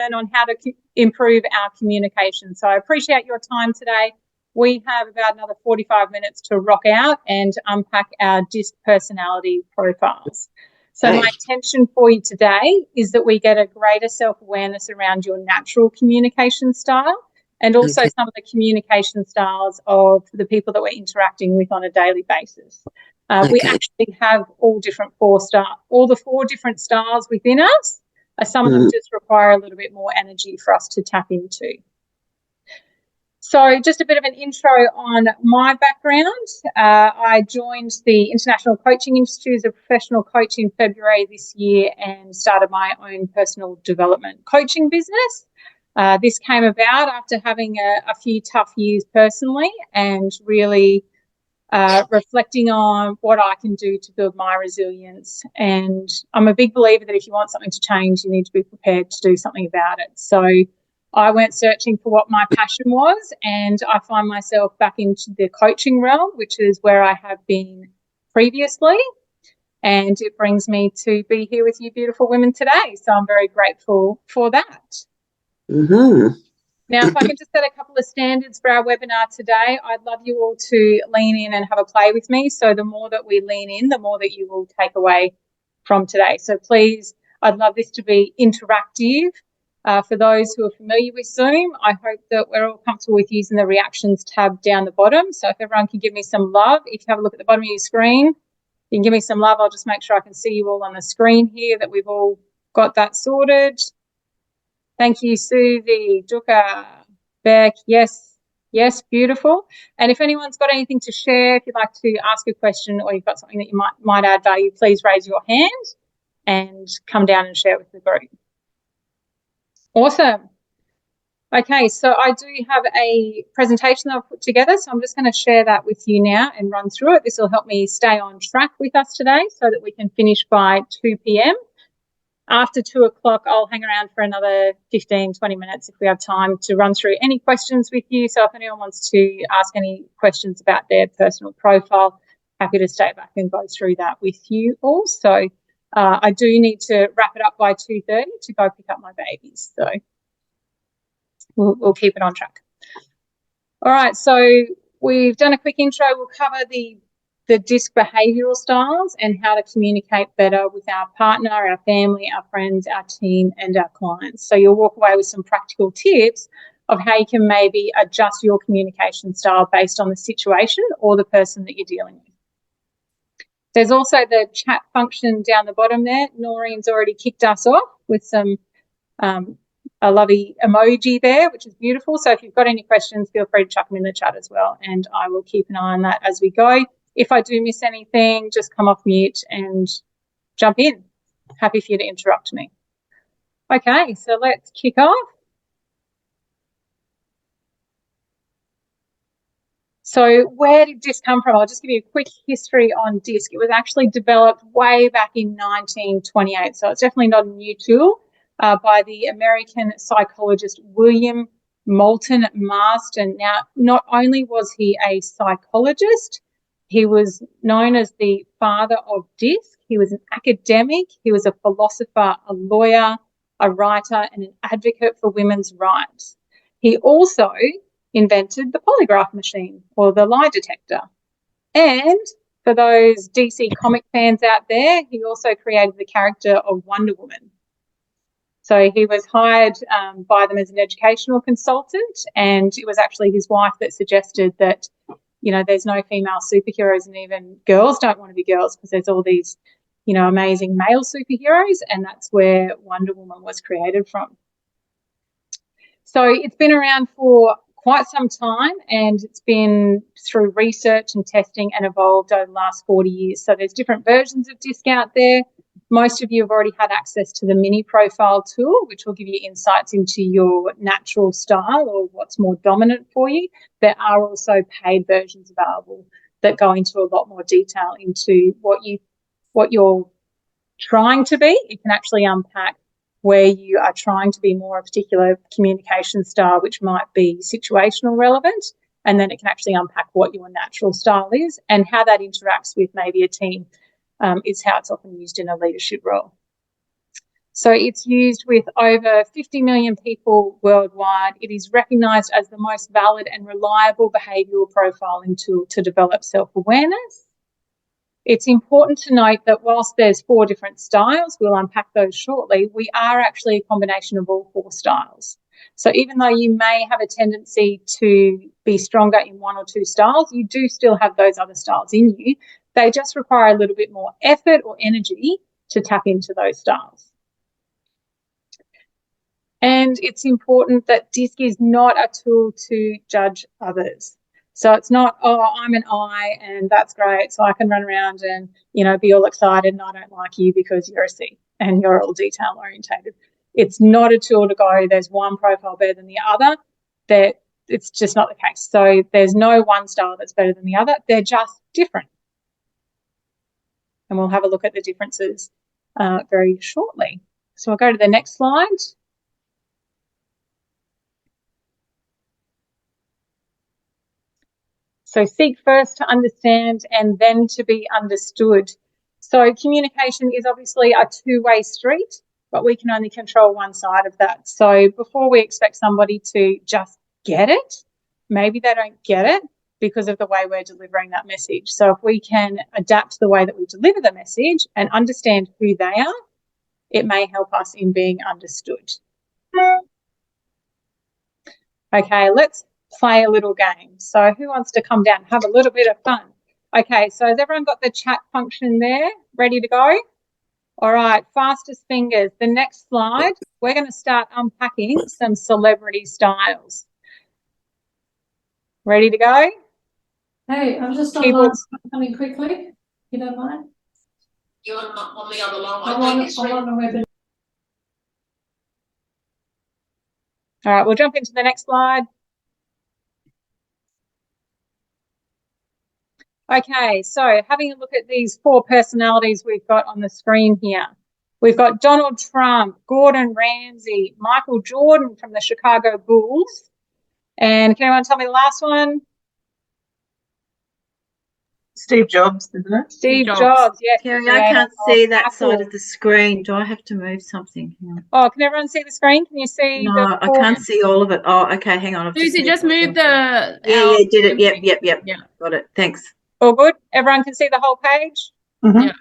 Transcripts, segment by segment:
on how to improve our communication. So I appreciate your time today. We have about another 45 minutes to rock out and unpack our DISC personality profiles. So my intention for you today is that we get a greater self-awareness around your natural communication style and also some of the communication styles of the people that we're interacting with on a daily basis. We actually have all the 4 different styles within us. Some of them just require a little bit more energy for us to tap into. So just a bit of an intro on my background. I joined the International Coaching Institute as a professional coach in February this year and started my own personal development coaching business. This came about after having a few tough years personally and really reflecting on what I can do to build my resilience. And I'm a big believer that if you want something to change, you need to be prepared to do something about it. So I went searching for what my passion was, and I find myself back into the coaching realm, which is where I have been previously. And it brings me to be here with you beautiful women today. So I'm very grateful for that. Now, if I can just set a couple of standards for our webinar today, I'd love you all to lean in and have a play with me. So the more that we lean in, the more that you will take away from today. So please, I'd love this to be interactive. For those who are familiar with Zoom, I hope that we're all comfortable with using the reactions tab down the bottom. So if everyone can give me some love, if you have a look at the bottom of your screen, you can give me some love. I'll just make sure I can see you all on the screen here, that we've all got that sorted. Thank you, Susie, Duka, Beck. Yes, beautiful. And if anyone's got anything to share, if you'd like to ask a question or you've got something that you might add value, please raise your hand and come down and share with the group. Awesome. Okay, so I do have a presentation that I've put together, so I'm just going to share that with you now and run through it. This will help me stay on track with us today so that we can finish by 2 p.m. After 2 o'clock, I'll hang around for another 15, 20 minutes if we have time to run through any questions with you. So if anyone wants to ask any questions about their personal profile, happy to stay back and go through that with you all. So I do need to wrap it up by 2:30 to go pick up my babies. So we'll keep it on track. All right, so we've done a quick intro. We'll cover the DISC behavioural styles and how to communicate better with our partner, our family, our friends, our team and our clients. So you'll walk away with some practical tips of how you can maybe adjust your communication style based on the situation or the person that you're dealing with. There's also the chat function down the bottom there. Noreen's already kicked us off with some a lovely emoji there, which is beautiful. So if you've got any questions, feel free to chuck them in the chat as well, and I will keep an eye on that as we go. If I do miss anything, just come off mute and jump in. Happy for you to interrupt me. Okay, so let's kick off. So where did DISC come from? I'll just give you a quick history on DISC. It was actually developed way back in 1928, so it's definitely not a new tool, by the American psychologist William Moulton Marston. Now, not only was he a psychologist, he was known as the father of DISC. He was an academic, he was a philosopher, a lawyer, a writer, and an advocate for women's rights. He also invented the polygraph machine or the lie detector. And for those DC comic fans out there, he also created the character of Wonder Woman. So he was hired by them as an educational consultant, and it was actually his wife that suggested that, you know, there's no female superheroes, and even girls don't want to be girls because there's all these, you know, amazing male superheroes, and that's where Wonder Woman was created from. So it's been around for quite some time, and it's been through research and testing and evolved over the last 40 years. So there's different versions of DISC out there. Most of you have already had access to the mini profile tool, which will give you insights into your natural style or what's more dominant for you. There are also paid versions available that go into a lot more detail into what you're trying to be. It can actually unpack where you are trying to be more a particular communication style, which might be situational relevant, and then it can actually unpack what your natural style is and how that interacts with maybe a team. Is how it's often used in a leadership role. So it's used with over 50 million people worldwide. It is recognised as the most valid and reliable behavioural profiling tool to develop self-awareness. It's important to note that whilst there's 4 different styles, we'll unpack those shortly, we are actually a combination of all 4 styles. So even though you may have a tendency to be stronger in 1 or 2 styles, you do still have those other styles in you. They just require a little bit more effort or energy to tap into those styles. And it's important that DISC is not a tool to judge others. So it's not, oh, I'm an I and that's great, so I can run around and, you know, be all excited and I don't like you because you're a C and you're all detail orientated. It's not a tool to go, there's one profile better than the other. It's just not the case. So there's no one style that's better than the other. They're just different. And we'll have a look at the differences very shortly. So I'll go to the next slide. So seek first to understand and then to be understood. So communication is obviously a two-way street, but we can only control one side of that. So before we expect somebody to just get it, maybe they don't get it because of the way we're delivering that message. So if we can adapt the way that we deliver the message and understand who they are, it may help us in being understood. Okay, let's play a little game. So who wants to come down and have a little bit of fun? Okay, so has everyone got the chat function there ready to go? All right, fastest fingers. The next slide, we're going to start unpacking some celebrity styles. Ready to go? Hey, I'm just online coming quickly, if you don't mind. You're on the other line. I'm on the webinar. All right, we'll jump into the next slide. Okay, so having a look at these 4 personalities we've got on the screen here. We've got Donald Trump, Gordon Ramsay, Michael Jordan from the Chicago Bulls. And can anyone tell me the last one? Steve Jobs, isn't it? Steve Jobs, yes. Kerry, I can't see that side of the screen. Do I have to move something? Oh, can everyone see the screen? Can you see? No, I can't see all of it. Oh, okay, hang on. Susie, just move the... Yeah, did it. Yep. Yeah. Got it. Thanks. All good? Everyone can see the whole page? Mm-hmm. Yeah.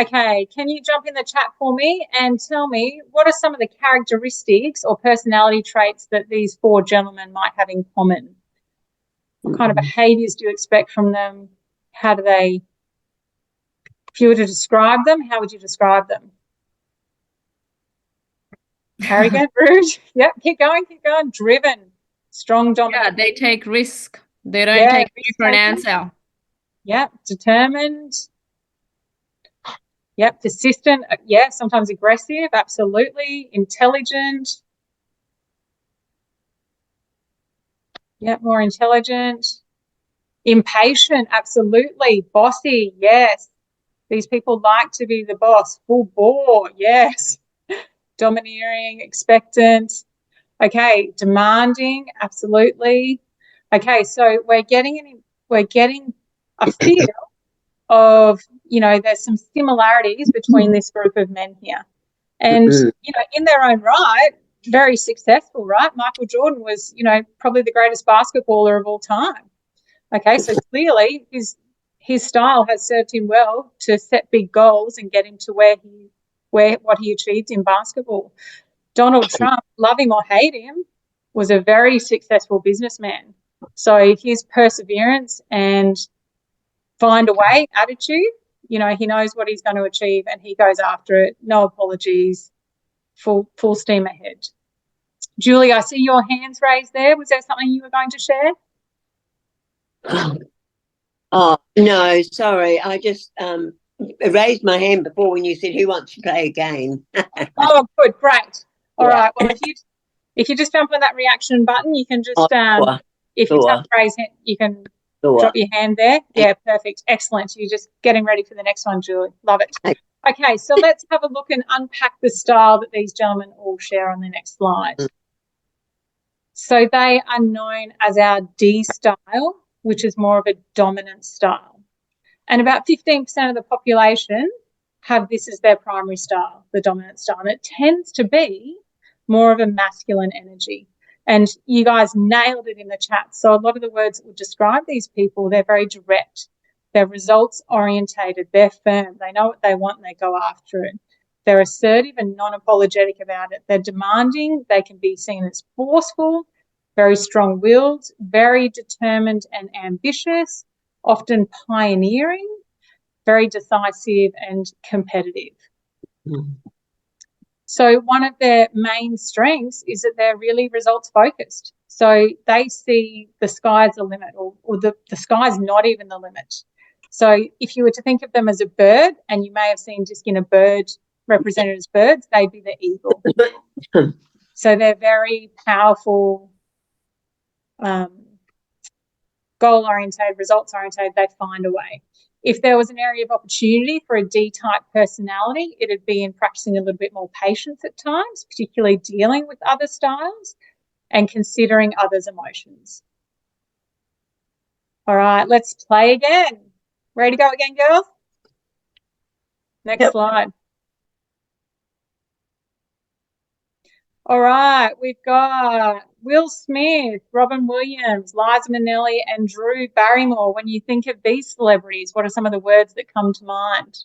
Okay, can you jump in the chat for me and tell me what are some of the characteristics or personality traits that these 4 gentlemen might have in common? What kind of behaviours do you expect from them? How do they, if you were to describe them, how would you describe them? Arrogant, rude, yep, keep going, driven, strong, dominant. Yeah, they take risk. They don't take risk for an answer. Yep, determined. Yep, persistent. Yeah, sometimes aggressive, absolutely. Intelligent. Yep, more intelligent. Impatient, absolutely. Bossy, yes. These people like to be the boss. Full bore, yes. Domineering, expectant. Okay, demanding, absolutely. Okay, so we're getting a feel of, you know, there's some similarities between this group of men here. And, you know, in their own right, very successful, right? Michael Jordan was, you know, probably the greatest basketballer of all time. Okay, so clearly his style has served him well to set big goals and get him to what he achieved in basketball. Donald Trump, love him or hate him, was a very successful businessman. So his perseverance and find a way attitude, you know, he knows what he's going to achieve and he goes after it. No apologies, full steam ahead. Julie, I see your hands raised there. Was there something you were going to share? Oh, no, sorry. I just raised my hand before when you said who wants to play a game. Oh, good, great. All right. Well, if you just jump on that reaction button, you can just if you tap raise hand, you can drop your hand there. Yeah, perfect. Excellent. You're just getting ready for the next one, Julie. Love it. Okay, so let's have a look and unpack the style that these gentlemen all share on the next slide. So they are known as our D style, which is more of a dominant style. And about 15% of the population have this as their primary style, the dominant style. And it tends to be more of a masculine energy. And you guys nailed it in the chat. So a lot of the words that would describe these people, they're very direct. They're results orientated. They're firm. They know what they want and they go after it. They're assertive and non-apologetic about it. They're demanding. They can be seen as forceful, very strong-willed, very determined and ambitious, often pioneering, very decisive and competitive. Mm. So one of their main strengths is that they're really results focused. So they see the sky's the limit, or the sky's not even the limit. So if you were to think of them as a bird, and you may have seen just in a bird represented as birds, they'd be the eagle. So they're very powerful, goal-oriented, results-oriented. They find a way. If there was an area of opportunity for a D-type personality, it'd be in practicing a little bit more patience at times, particularly dealing with other styles and considering others' emotions. All right, let's play again. Ready to go again, girls? Next slide. All right, we've got Will Smith, Robin Williams, Liza Minnelli, and Drew Barrymore. When you think of these celebrities, what are some of the words that come to mind?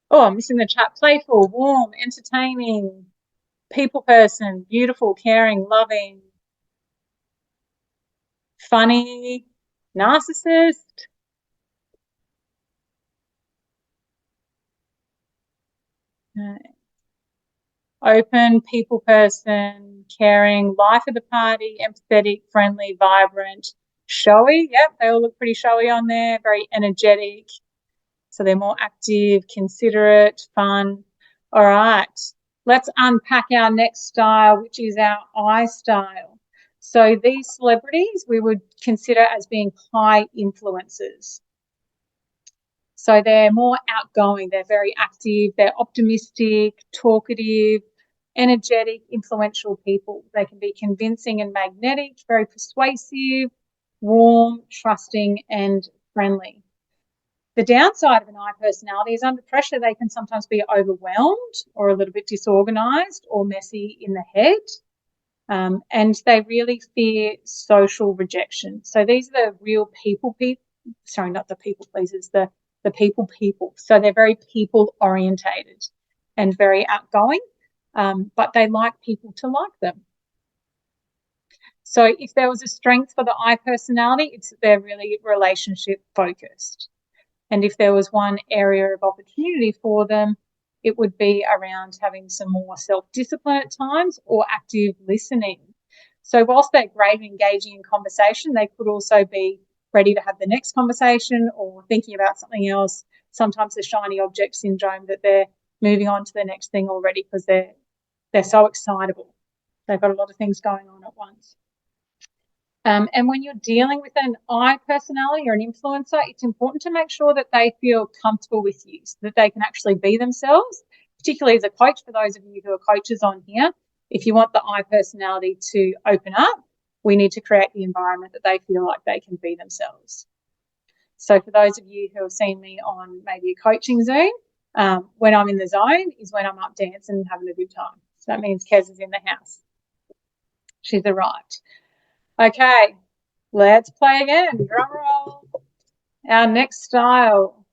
Oh, I'm missing the chat. Playful, warm, entertaining, people person, beautiful, caring, loving, funny, narcissist. Open, people person, caring, life of the party, empathetic, friendly, vibrant, showy. Yep, they all look pretty showy on there, very energetic. So they're more active, considerate, fun. All right, let's unpack our next style, which is our I style. So these celebrities we would consider as being high influencers. So they're more outgoing, they're very active, they're optimistic, talkative, energetic, influential people. They can be convincing and magnetic, very persuasive, warm, trusting, and friendly. The downside of an I personality is under pressure, they can sometimes be overwhelmed or a little bit disorganized or messy in the head. And they really fear social rejection. So these are the real people, sorry, not the people pleasers, the people. So they're very people orientated and very outgoing, but they like people to like them. So if there was a strength for the I personality, it's that they're really relationship focused. And if there was one area of opportunity for them, it would be around having some more self-discipline at times or active listening. So whilst they're great at engaging in conversation, they could also be ready to have the next conversation or thinking about something else. Sometimes the shiny object syndrome, that they're moving on to the next thing already because they're so excitable. They've got a lot of things going on at once. And when you're dealing with an I personality or an influencer, it's important to make sure that they feel comfortable with you so that they can actually be themselves, particularly as a coach. For those of you who are coaches on here, if you want the I personality to open up, we need to create the environment that they feel like they can be themselves. So for those of you who have seen me on maybe a coaching Zoom, when I'm in the zone is when I'm up dancing and having a good time. So that means Kez is in the house. She's arrived. Okay, let's play again. Drum roll. Our next style.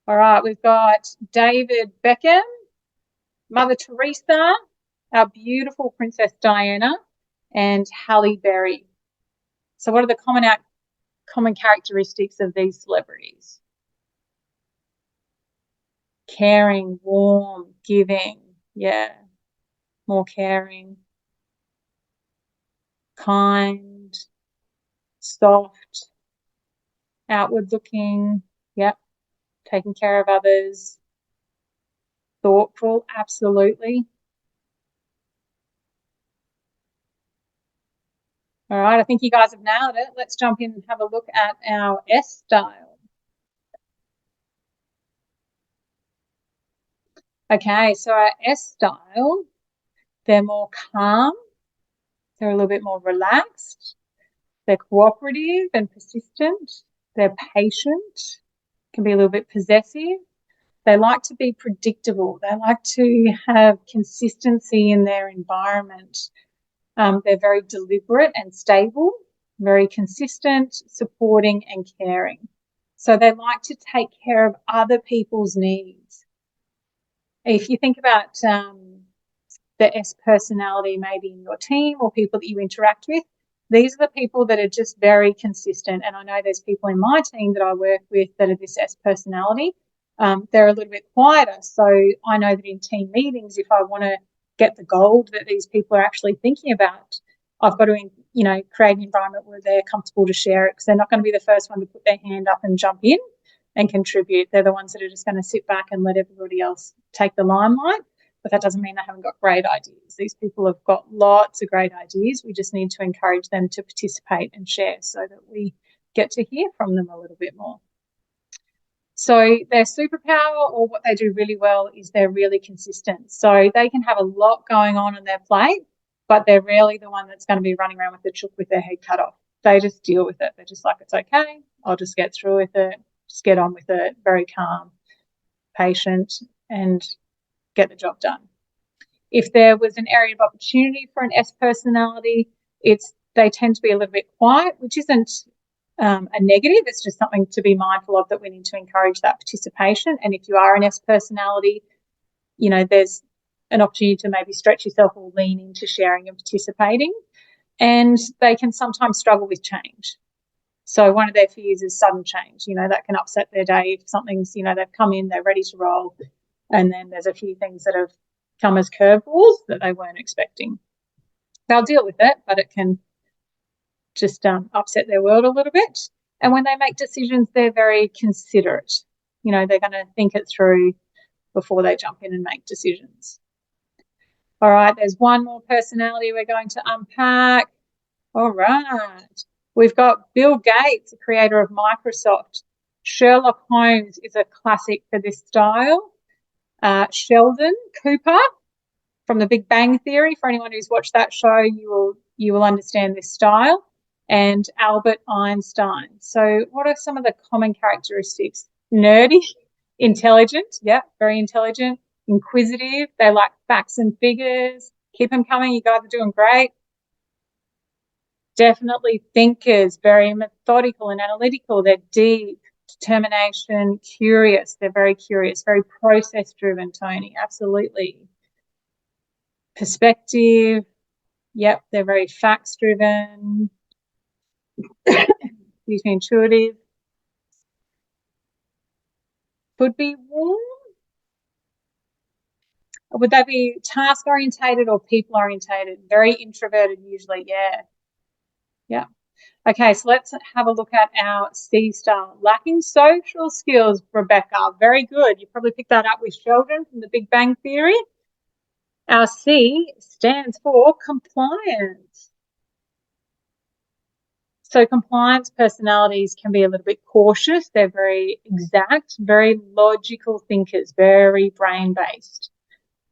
All right, we've got David Beckham, Mother Teresa, our beautiful Princess Diana, and Halle Berry. So what are the common characteristics of these celebrities? Caring, warm, giving, yeah, more caring, kind, soft, outward looking, yep, taking care of others, thoughtful, absolutely. All right, I think you guys have nailed it. Let's jump in and have a look at our S style. Okay, so our S style, they're more calm, they're a little bit more relaxed, They're cooperative and persistent. They're patient, can be a little bit possessive. They like to be predictable. They like to have consistency in their environment. They're very deliberate and stable, very consistent, supporting and caring. So they like to take care of other people's needs. If you think about the S personality maybe in your team or people that you interact with, these are the people that are just very consistent. And I know there's people in my team that I work with that are this S personality. They're a little bit quieter. So I know that in team meetings, if I want to get the gold that these people are actually thinking about, I've got to, create an environment where they're comfortable to share it, because they're not going to be the first one to put their hand up and jump in and contribute. They're the ones that are just going to sit back and let everybody else take the limelight. But that doesn't mean they haven't got great ideas. These people have got lots of great ideas. We just need to encourage them to participate and share so that we get to hear from them a little bit more. So their superpower, or what they do really well, is they're really consistent. So they can have a lot going on their plate, but they're rarely the one that's going to be running around with the chook with their head cut off. They just deal with it. They're just like, it's okay, I'll just get through with it, just get on with it, very calm, patient, and get the job done. If there was an area of opportunity for an S personality, they tend to be a little bit quiet, which isn't a negative. It's just something to be mindful of, that we need to encourage that participation. And if you are an S personality, there's an opportunity to maybe stretch yourself or lean into sharing and participating. And they can sometimes struggle with change. So one of their fears is sudden change. That can upset their day if something's, they've come in, they're ready to roll, and then there's a few things that have come as curveballs that they weren't expecting. They'll deal with it, but it can just upset their world a little bit. And when they make decisions, they're very considerate. They're going to think it through before they jump in and make decisions. All right, there's one more personality we're going to unpack. All right, we've got Bill Gates, the creator of Microsoft. Sherlock Holmes is a classic for this style. Sheldon Cooper from The Big Bang Theory. For anyone who's watched that show, you will understand this style. And Albert Einstein. So what are some of the common characteristics? Nerdy, intelligent, very intelligent, inquisitive. They like facts and figures. Keep them coming. You guys are doing great. Definitely thinkers, very methodical and analytical. They're deep, determination, curious. They're very curious, very process-driven, Tony, absolutely. Perspective, they're very facts-driven. Excuse me, intuitive. Could be warm. Would they be task-orientated or people-orientated? Very introverted usually, yeah. Okay, so let's have a look at our C star. Lacking social skills, Rebecca. Very good. You probably picked that up with Sheldon from The Big Bang Theory. Our C stands for compliance. So compliance personalities can be a little bit cautious. They're very exact, very logical thinkers, very brain-based.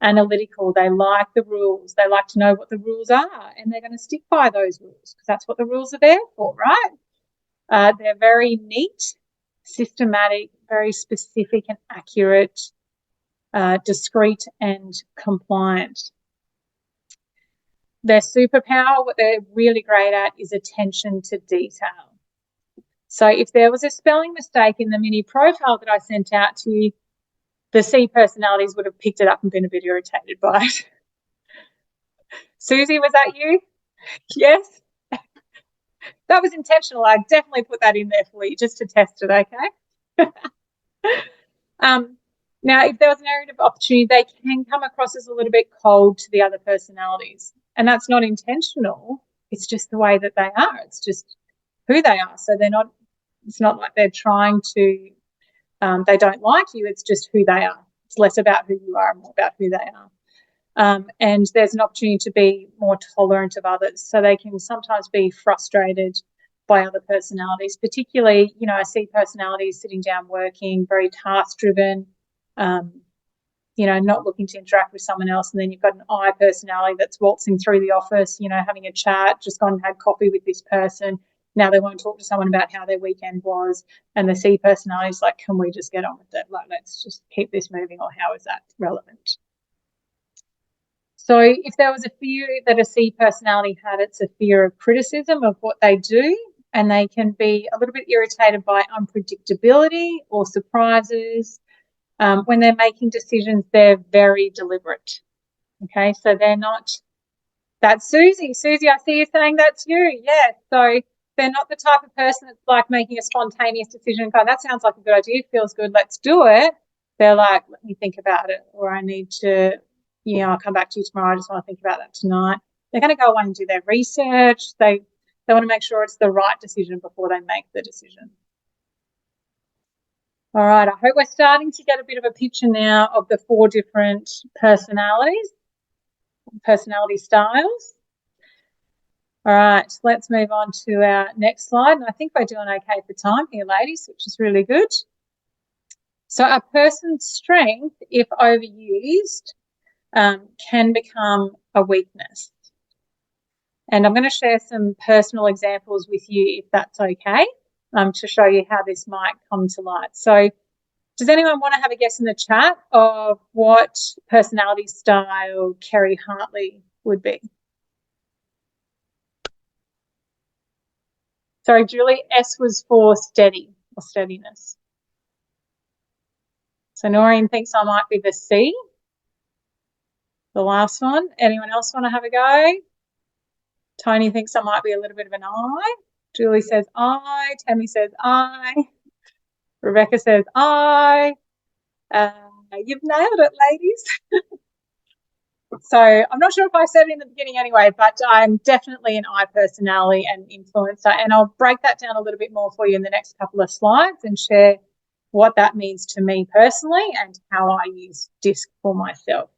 Analytical, they like the rules. They like to know what the rules are, and they're going to stick by those rules because that's what the rules are there for, right? They're very neat, systematic, very specific and accurate, discreet and compliant. Their superpower, what they're really great at, is attention to detail. So if there was a spelling mistake in the mini profile that I sent out to you, the C personalities would have picked it up and been a bit irritated by it. Susie, was that you? Yes? That was intentional. I definitely put that in there for you just to test it, okay? Now, if there was an area of opportunity, they can come across as a little bit cold to the other personalities. And that's not intentional. It's just the way that they are. It's just who they are. So it's not like they're trying to, they don't like you. It's just who they are. It's less about who you are and more about who they are. And there's an opportunity to be more tolerant of others. So they can sometimes be frustrated by other personalities, particularly, I see personalities sitting down working, very task-driven, not looking to interact with someone else. And then you've got an I personality that's waltzing through the office, having a chat, just gone and had coffee with this person, now they won't talk to someone about how their weekend was, and the C personality is like, can we just get on with it? Like, let's just keep this moving, or how is that relevant? So if there was a fear that a C personality had, it's a fear of criticism of what they do, and they can be a little bit irritated by unpredictability or surprises. When they're making decisions, they're very deliberate. Okay, so they're not, that's Susie. Susie, I see you saying that's you. Yeah, so they're not the type of person that's like making a spontaneous decision and go, that sounds like a good idea, feels good, let's do it. They're like, let me think about it, or I need to, I'll come back to you tomorrow, I just want to think about that tonight. They're going to go away and do their research. They want to make sure it's the right decision before they make the decision. All right, I hope we're starting to get a bit of a picture now of the 4 different personality styles. All right, let's move on to our next slide. And I think we're doing okay for time here, ladies, which is really good. So a person's strength, if overused, can become a weakness. And I'm going to share some personal examples with you, if that's okay, to show you how this might come to light. So does anyone want to have a guess in the chat of what personality style Kerry Hartley would be? Sorry, Julie, S was for steady or steadiness. So Noreen thinks I might be the C, the last one. Anyone else want to have a go? Tony thinks I might be a little bit of an I. Julie says I. Tammy says I. Rebecca says I. You've nailed it, ladies. So I'm not sure if I said it in the beginning anyway, but I'm definitely an I personality and influencer, and I'll break that down a little bit more for you in the next couple of slides and share what that means to me personally and how I use DISC for myself.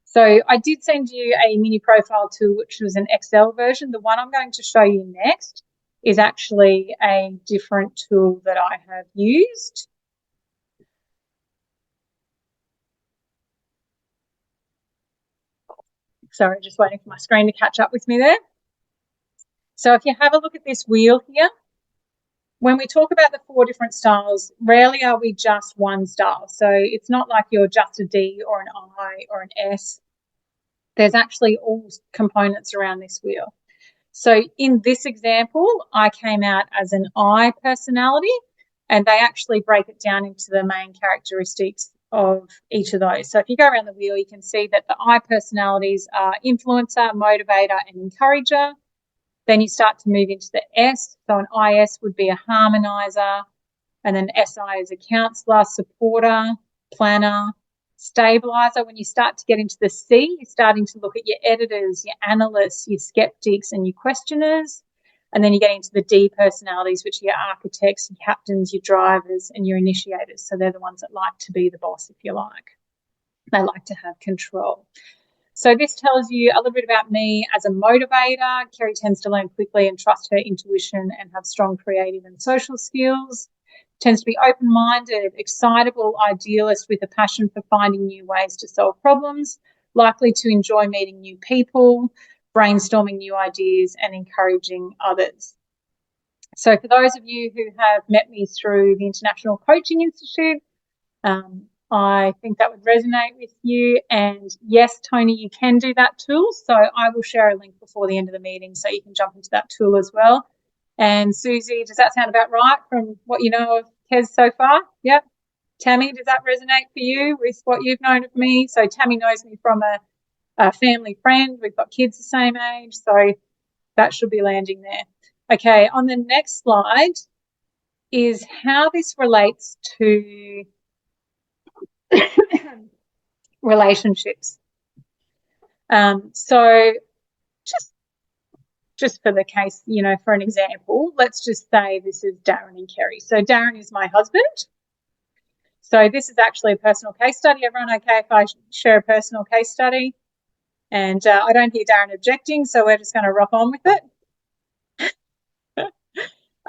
So I did send you a mini profile tool, which was an Excel version. The one I'm going to show you next is actually a different tool that I have used. Sorry, just waiting for my screen to catch up with me there. So if you have a look at this wheel here, when we talk about the 4 different styles, rarely are we just one style. So it's not like you're just a D or an I or an S. There's actually all components around this wheel. So in this example, I came out as an I personality, and they actually break it down into the main characteristics of each of those. So if you go around the wheel, you can see that the I personalities are influencer, motivator, and encourager. Then you start to move into the S. So an IS would be a harmonizer, and then SI is a counselor, supporter, planner, stabilizer. When you start to get into the C, you're starting to look at your editors, your analysts, your skeptics, and your questioners. And then you get into the D personalities, which are your architects, your captains, your drivers, and your initiators. So they're the ones that like to be the boss, if you like. They like to have control. So this tells you a little bit about me as a motivator. Kerry tends to learn quickly and trust her intuition and have strong creative and social skills. Tends to be open-minded, excitable, idealist with a passion for finding new ways to solve problems, likely to enjoy meeting new people, brainstorming new ideas, and encouraging others. So for those of you who have met me through the International Coaching Institute, I think that would resonate with you. And yes, Tony, you can do that tool. So I will share a link before the end of the meeting so you can jump into that tool as well. And Susie, does that sound about right from what you know of Kez so far? Yep. Tammy, does that resonate for you with what you've known of me? So Tammy knows me from a family friend. We've got kids the same age, so that should be landing there. Okay, on the next slide is how this relates to relationships. So just for the case, for an example, let's just say this is Darren and Kerry. So Darren is my husband. So this is actually a personal case study. Everyone okay if I share a personal case study? And I don't hear Darren objecting, so we're just going to rock on with it.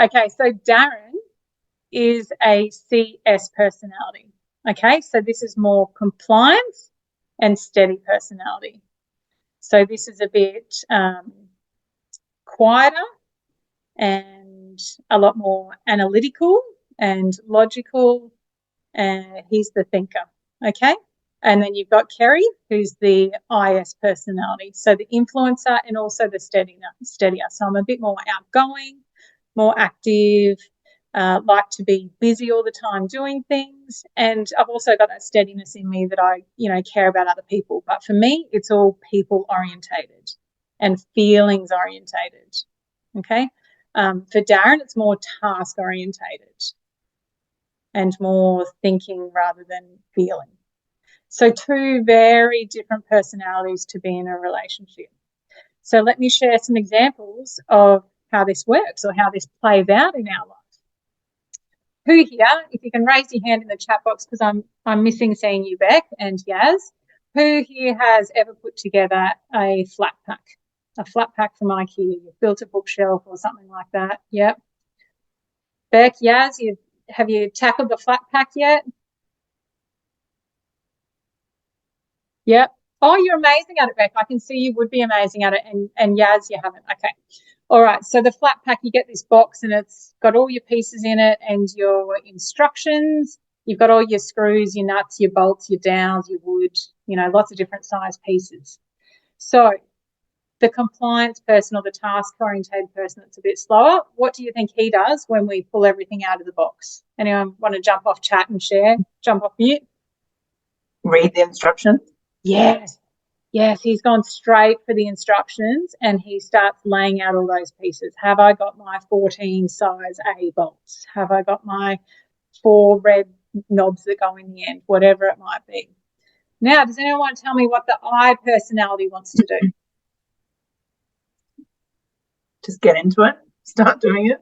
Okay, so Darren is a CS personality. Okay, so this is more compliance and steady personality. So this is a bit quieter and a lot more analytical and logical. He's the thinker, okay? And then you've got Kerry, who's the IS personality, so the influencer and also the steadier. So I'm a bit more outgoing, more active, like to be busy all the time doing things. And I've also got that steadiness in me that I, care about other people. But for me, it's all people orientated and feelings orientated, okay? For Darren, it's more task orientated and more thinking rather than feeling. So 2 very different personalities to be in a relationship. So let me share some examples of how this works or how this plays out in our life. Who here, if you can raise your hand in the chat box, because I'm missing seeing you, Beck and Yaz. Who here has ever put together a flat pack from IKEA? You've built a bookshelf or something like that. Yep. Beck, Yaz, have you tackled the flat pack yet? Yep. Oh, you're amazing at it, Beck. I can see you would be amazing at it. And Yaz, you haven't. Okay. All right. So the flat pack, you get this box and it's got all your pieces in it and your instructions. You've got all your screws, your nuts, your bolts, your dowels, your wood, lots of different size pieces. So the compliance person or the task-orientated person that's a bit slower, what do you think he does when we pull everything out of the box? Anyone want to jump off chat and share? Jump off mute? Read the instructions. Yes, he's gone straight for the instructions and he starts laying out all those pieces. Have I got my 14 size A bolts? Have I got my 4 red knobs that go in the end? Whatever it might be. Now, does anyone want to tell me what the I personality wants to do? Just get into it. Start doing it.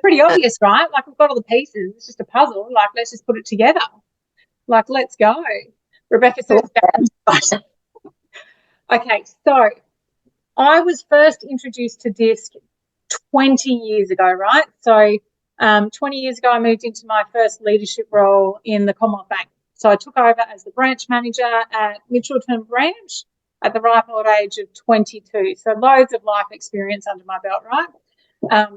Pretty obvious, right? Like, we've got all the pieces. It's just a puzzle. Like, let's just put it together. Like, let's go. Rebecca says, okay, so I was first introduced to DISC 20 years ago, right? So 20 years ago, I moved into my first leadership role in the Commonwealth Bank. So I took over as the branch manager at Mitchelton branch at the ripe old age of 22. So loads of life experience under my belt, right?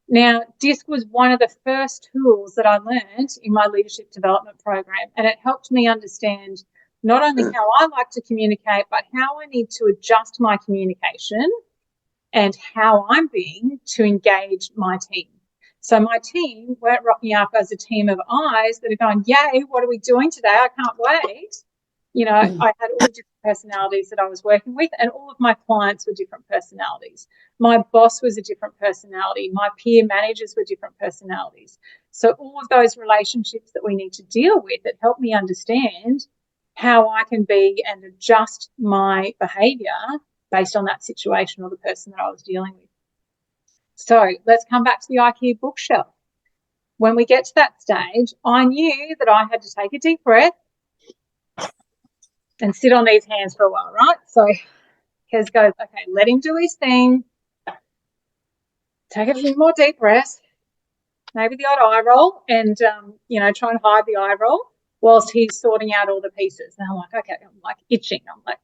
Now, DISC was one of the first tools that I learned in my leadership development program, and it helped me understand not only how I like to communicate, but how I need to adjust my communication and how I'm being to engage my team. So my team weren't rocking up as a team of eyes that are going, yay, what are we doing today? I can't wait. I had all different personalities that I was working with, and all of my clients were different personalities. My boss was a different personality. My peer managers were different personalities. So all of those relationships that we need to deal with, it helped me understand how I can be and adjust my behaviour based on that situation or the person that I was dealing with. So let's come back to the IKEA bookshelf. When we get to that stage, I knew that I had to take a deep breath and sit on these hands for a while, right? So Kez goes, okay, let him do his thing. Take a few more deep breaths, maybe the odd eye roll, and, try and hide the eye roll whilst he's sorting out all the pieces. And I'm like, okay, I'm like itching. I'm like,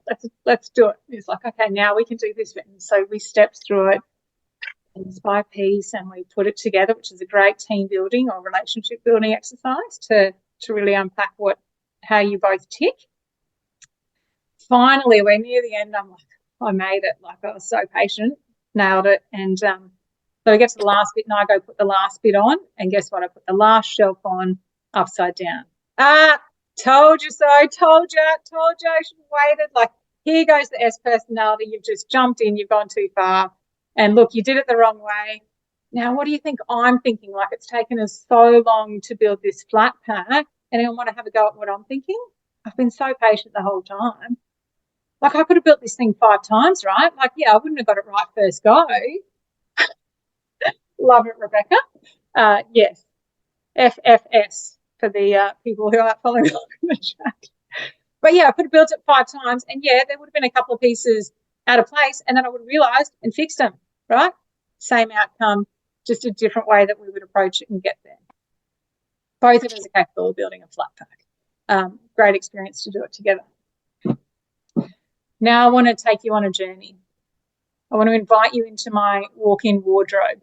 let's do it. He's like, okay, now we can do this bit. And so we stepped through it piece by piece and we put it together, which is a great team building or relationship building exercise to really unpack how you both tick. Finally, we're near the end. I'm like, I made it. Like, I was so patient, nailed it. And so we get to the last bit and I go put the last bit on. And guess what? I put the last shelf on upside down. Told you so, told you, I should have waited. Like, here goes the S personality. You've just jumped in, you've gone too far. And look, you did it the wrong way. Now, what do you think I'm thinking? Like, it's taken us so long to build this flat pack. Anyone want to have a go at what I'm thinking? I've been so patient the whole time. Like, I could have built this thing 5 times, right? Like, yeah, I wouldn't have got it right first go. Love it, Rebecca. Yes, FFS for the people who aren't following along in the chat. But, yeah, I could have built it 5 times, and, yeah, there would have been a couple of pieces out of place, and then I would have realised and fixed them, right? Same outcome, just a different way that we would approach it and get there. Both of us are capable of building a flat pack. Great experience to do it together. Now I want to take you on a journey. I want to invite you into my walk-in wardrobe.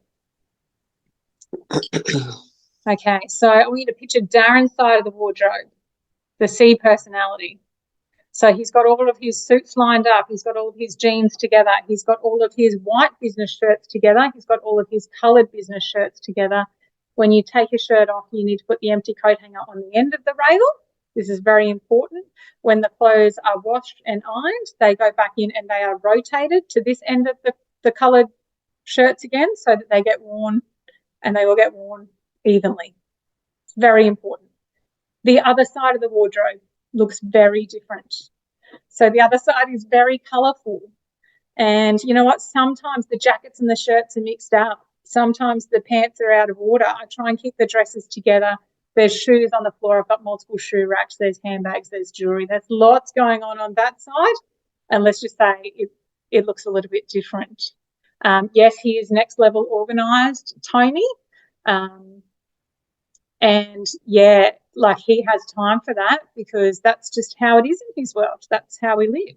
Okay, so I want you to picture Darren's side of the wardrobe, the C personality. So he's got all of his suits lined up. He's got all of his jeans together. He's got all of his white business shirts together. He's got all of his coloured business shirts together. When you take your shirt off, you need to put the empty coat hanger on the end of the rail. This is very important. When the clothes are washed and ironed, they go back in and they are rotated to this end of the coloured shirts again so that they get worn and they will get worn evenly. It's very important. The other side of the wardrobe looks very different. So the other side is very colourful. And you know what? Sometimes the jackets and the shirts are mixed up. Sometimes the pants are out of order. I try and keep the dresses together. There's shoes on the floor. I've got multiple shoe racks. There's handbags. There's jewellery. There's lots going on that side. And let's just say it looks a little bit different. Yes, he is next level organised, Tony. And yeah, like he has time for that because that's just how it is in his world. That's how we live.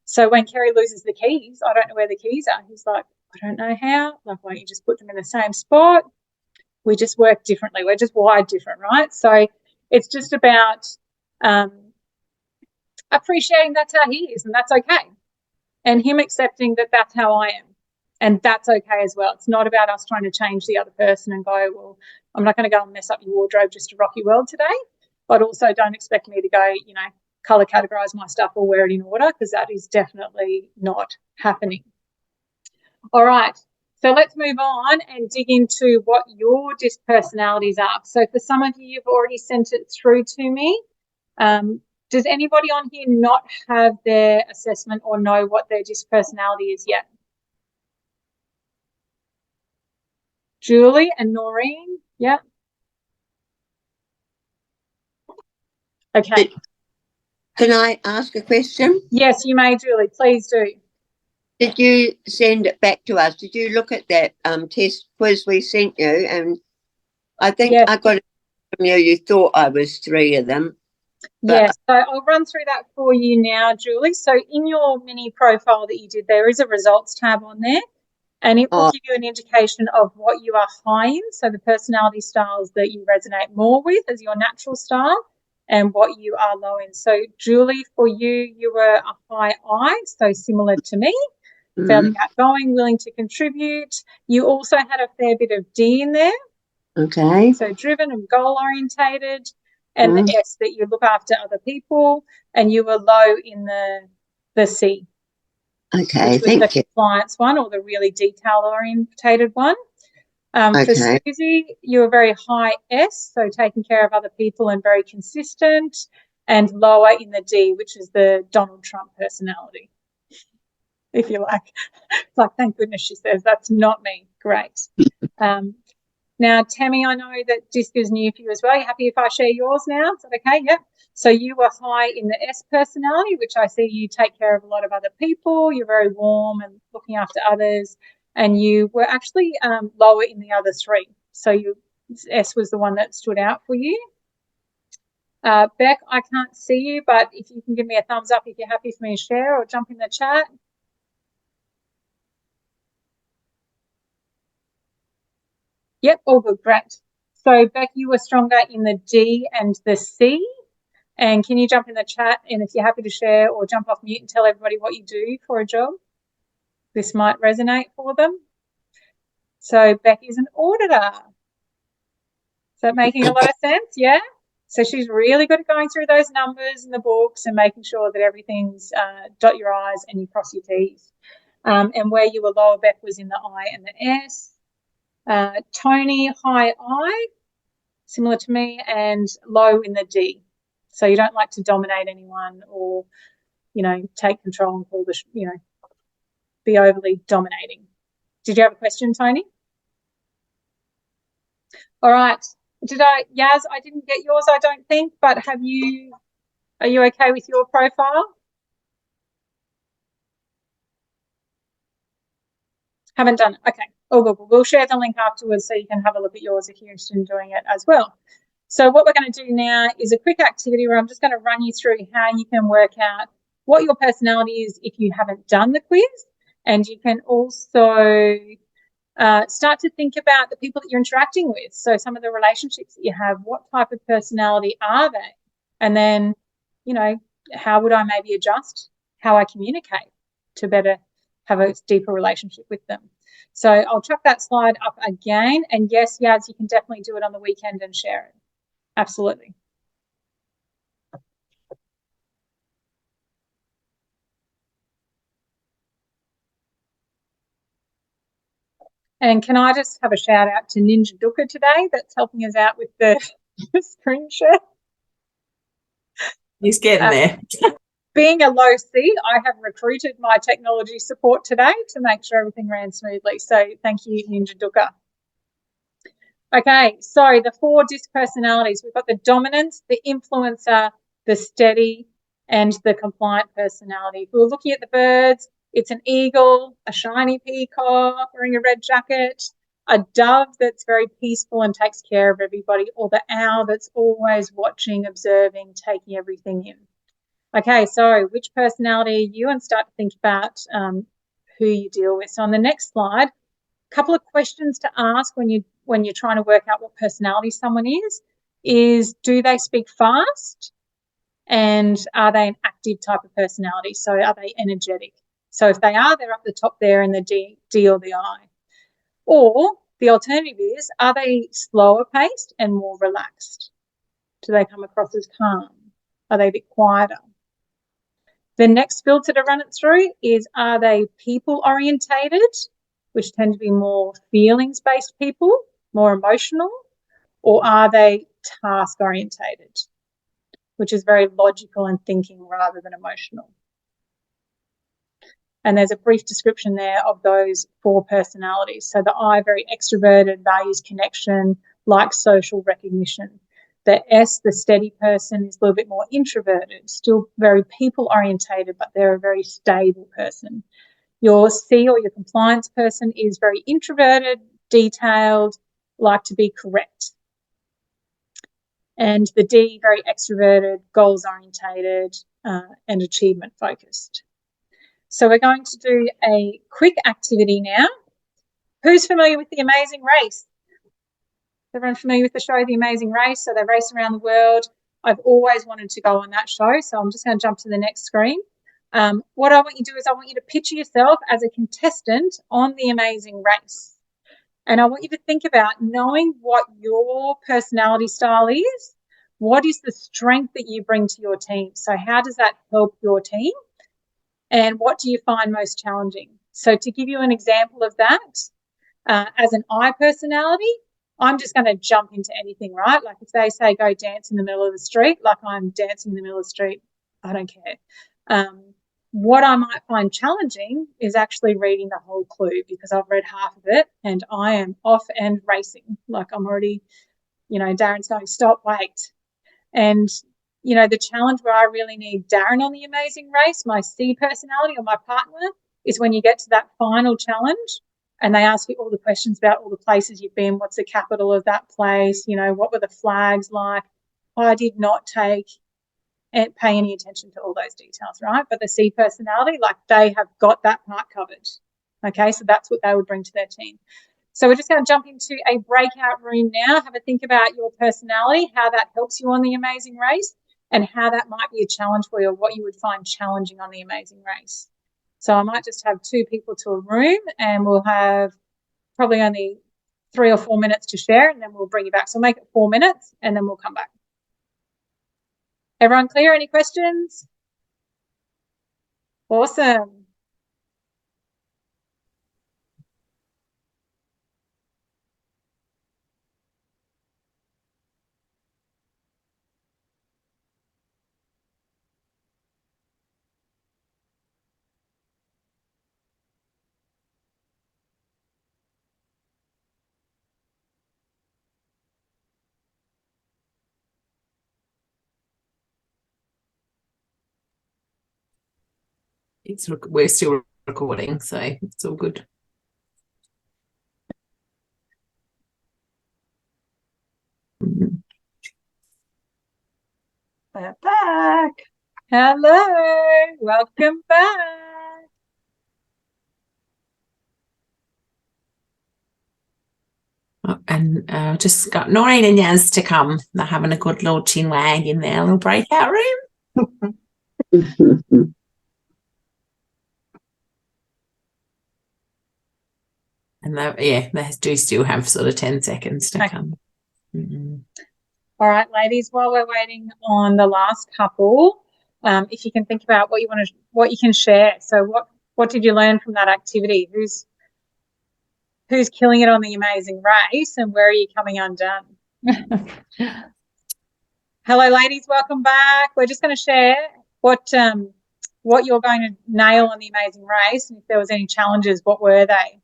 So when Kerry loses the keys, I don't know where the keys are. He's like, I don't know how. Like, why don't you just put them in the same spot? We just work differently. We're just wired different, right? So it's just about appreciating that's how he is and that's okay. And him accepting that that's how I am. And that's okay as well. It's not about us trying to change the other person and go, well, I'm not going to go and mess up your wardrobe just to rock your world today. But also don't expect me to go, you know, colour categorise my stuff or wear it in order because that is definitely not happening. All right. So let's move on and dig into what your DISC personalities are. So for some of you, you've already sent it through to me. Does anybody on here not have their assessment or know what their DISC personality is yet? Julie and Noreen, yeah. Okay. Can I ask a question? Yes, you may, Julie. Please do. Did you send it back to us? Did you look at that test quiz we sent you? And I think yes. I got it from you. You thought I was 3 of them. Yes, so I'll run through that for you now, Julie. So in your mini profile that you did, there is a results tab on there. And it will give you an indication of what you are high in, so the personality styles that you resonate more with as your natural style and what you are low in. So, Julie, for you, you were a high I, so similar to me, fairly outgoing, willing to contribute. You also had a fair bit of D in there. Okay. So driven and goal-orientated, and the S that you look after other people, and you were low in the C. Okay, which was the compliance one or the really detail-orientated one. For Susie, you were very high S, so taking care of other people and very consistent, and lower in the D, which is the Donald Trump personality, if you like. It's like, thank goodness she says, that's not me. Great. Now, Tammy, I know that DISC is new for you as well. Are you happy if I share yours now? Is that okay? Yep. So you were high in the S personality, which I see you take care of a lot of other people. You're very warm and looking after others. And you were actually lower in the other 3. So S was the one that stood out for you. Beck, I can't see you, but if you can give me a thumbs up if you're happy for me to share or jump in the chat. Yep, all good, great. So, Beck, you were stronger in the D and the C. And can you jump in the chat? And if you're happy to share or jump off mute and tell everybody what you do for a job, this might resonate for them. So, Beck is an auditor. Is that making a lot of sense? Yeah? So, she's really good at going through those numbers in the books and making sure that everything's dot your I's and you cross your T's. And where you were lower, Beck, was in the I and the S. Tony, high I, similar to me, and low in the D. So you don't like to dominate anyone or, you know, take control and call the, you know, be overly dominating. Did you have a question, Tony? All right. Yaz, I didn't get yours, I don't think, but are you okay with your profile? Haven't done it. Okay. Oh, good. We'll share the link afterwards so you can have a look at yours if you're interested in doing it as well. So what we're going to do now is a quick activity where I'm just going to run you through how you can work out what your personality is if you haven't done the quiz. And you can also Start to think about the people that you're interacting with. So some of the relationships that you have, what type of personality are they? And then, you know, how would I maybe adjust how I communicate to better have a deeper relationship with them? So I'll chuck that slide up again. And yes, Yaz, you can definitely do it on the weekend and share it. Absolutely. And can I just have a shout out to Ninja Dukkha today that's helping us out with the screen share? He's getting there. Being a low C, I have recruited my technology support today to make sure everything ran smoothly. So thank you, Ninja Dukkha. Okay, so the 4 DISC personalities. We've got the dominance, the influencer, the steady, and the compliant personality. If we were looking at the birds, it's an eagle, a shiny peacock wearing a red jacket, a dove that's very peaceful and takes care of everybody, or the owl that's always watching, observing, taking everything in. Okay, so which personality are you? And start to think about who you deal with. So on the next slide, a couple of questions to ask when you're trying to work out what personality someone is do they speak fast? And are they an active type of personality? So are they energetic? So if they are, they're up the top there in the D or the I. Or the alternative is, are they slower paced and more relaxed? Do they come across as calm? Are they a bit quieter? The next filter to run it through is, are they people orientated, which tend to be more feelings-based people, more emotional, or are they task orientated, which is very logical and thinking rather than emotional? And there's a brief description there of those 4 personalities. So the I, very extroverted, values connection, likes social recognition. The S, the steady person, is a little bit more introverted, still very people orientated, but they're a very stable person. Your C, or your compliance person, is very introverted, detailed, like to be correct. And the D, very extroverted, goals orientated, and achievement focused. So we're going to do a quick activity now. Who's familiar with The Amazing Race? Everyone familiar with the show The Amazing Race? So they race around the world. I've always wanted to go on that show, so I'm just going to jump to the next screen. What I want you to do is I want you to picture yourself as a contestant on The Amazing Race. And I want you to think about, knowing what your personality style is, what is the strength that you bring to your team? So how does that help your team? And what do you find most challenging? So to give you an example of that, as an I personality, I'm just going to jump into anything, right? Like if they say go dance in the middle of the street, like I'm dancing in the middle of the street, I don't care. What I might find challenging is actually reading the whole clue, because I've read half of it and I am off and racing. Like I'm already, Darren's going, stop, wait. And, the challenge where I really need Darren on The Amazing Race, my C personality or my partner, is when you get to that final challenge and they ask you all the questions about all the places you've been. What's the capital of that place? What were the flags like? I did not pay any attention to all those details, right? But the C personality, like they have got that part covered. Okay, so that's what they would bring to their team. So we're just going to jump into a breakout room now. Have a think about your personality, how that helps you on The Amazing Race, and how that might be a challenge for you, or what you would find challenging on The Amazing Race. So I might just have 2 people to a room, and we'll have probably only 3 or 4 minutes to share, and then we'll bring you back. So make it 4 minutes, and then we'll come back. Everyone clear? Any questions? Awesome. We're still recording, so it's all good. We're back. Hello, welcome back. And just got Noreen and Yaz to come. They're having a good little chin wag in their little breakout room. And they do still have sort of 10 seconds to come. All right, ladies, while we're waiting on the last couple, if you can think about what you can share. So what did you learn from that activity? Who's killing it on the Amazing Race, and where are you coming undone? Hello, ladies, welcome back. We're just going to share what you're going to nail on the Amazing Race, and if there was any challenges, what were they?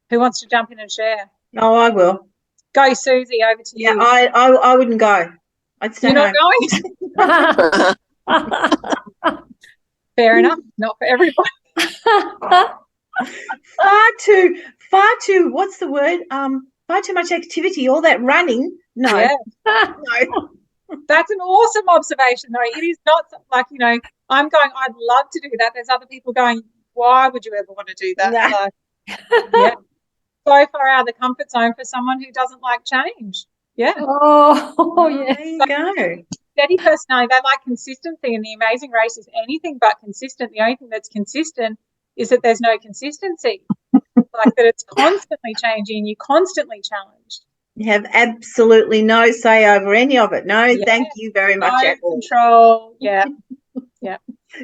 Who wants to jump in and share? Oh, I will. Go, Susie, over to you. Yeah, I wouldn't go. I'd stay You're not home. going? Fair enough. Not for everybody. Far too, what's the word? Far too much activity, all that running. No. Yeah. No. That's an awesome observation, though. It is not like, I'm going, I'd love to do that. There's other people going, why would you ever want to do that? No. So, yeah. So far out of the comfort zone for someone who doesn't like change. Yeah. Oh yeah. There you go. Steady personality, they like consistency, and the Amazing Race is anything but consistent. The only thing that's consistent is that there's no consistency. Like that it's constantly changing, you're constantly challenged. You have absolutely no say over any of it. No, Yeah. Thank you very much. No At all. control. Yeah. Yeah.